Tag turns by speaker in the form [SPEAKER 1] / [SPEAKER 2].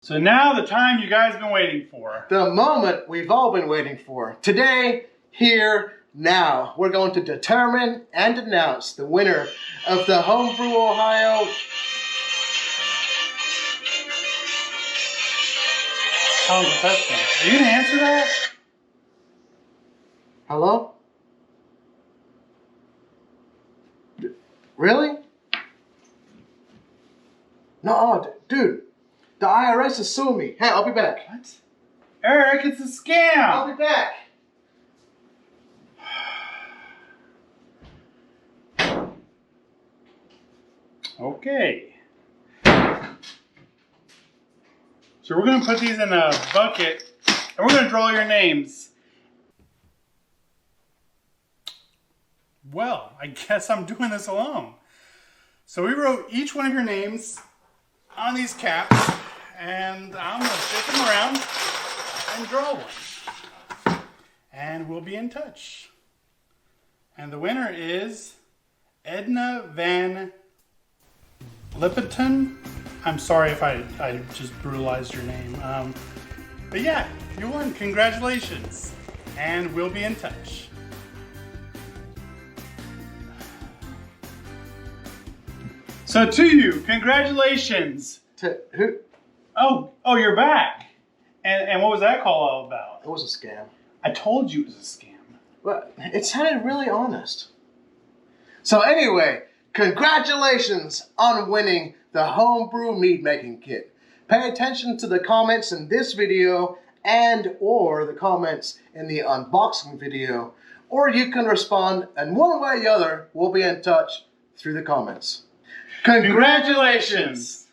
[SPEAKER 1] So now the time you guys have been waiting for.
[SPEAKER 2] The moment we've all been waiting for. Today, here, now. We're going to determine and announce the winner of the Home Brew Ohio
[SPEAKER 1] How's the test going? Are you going to answer that?
[SPEAKER 2] Hello? Really? No, dude. The IRS is suing me. Hey, I'll be back.
[SPEAKER 1] What? Eric, it's a scam.
[SPEAKER 2] I'll be back.
[SPEAKER 1] Okay. So we're going to put these in a bucket and we're going to draw your names. Well, I guess I'm doing this alone. So we wrote each one of your names on these caps and I'm going to shake them around and draw one. And we'll be in touch. And the winner is Edna Van Lippiton. I'm sorry if I just brutalized your name. But yeah, you won. Congratulations. And we'll be in touch. So to you, congratulations.
[SPEAKER 2] To who?
[SPEAKER 1] Oh, you're back. And what was that call all about?
[SPEAKER 2] It was a scam.
[SPEAKER 1] I told you it was a scam.
[SPEAKER 2] But it sounded really honest. So anyway, congratulations on winning the Home Brew Mead Making Kit. Pay attention to the comments in this video and or the comments in the unboxing video, or you can respond, and one way or the other, we'll be in touch through the comments. Congratulations!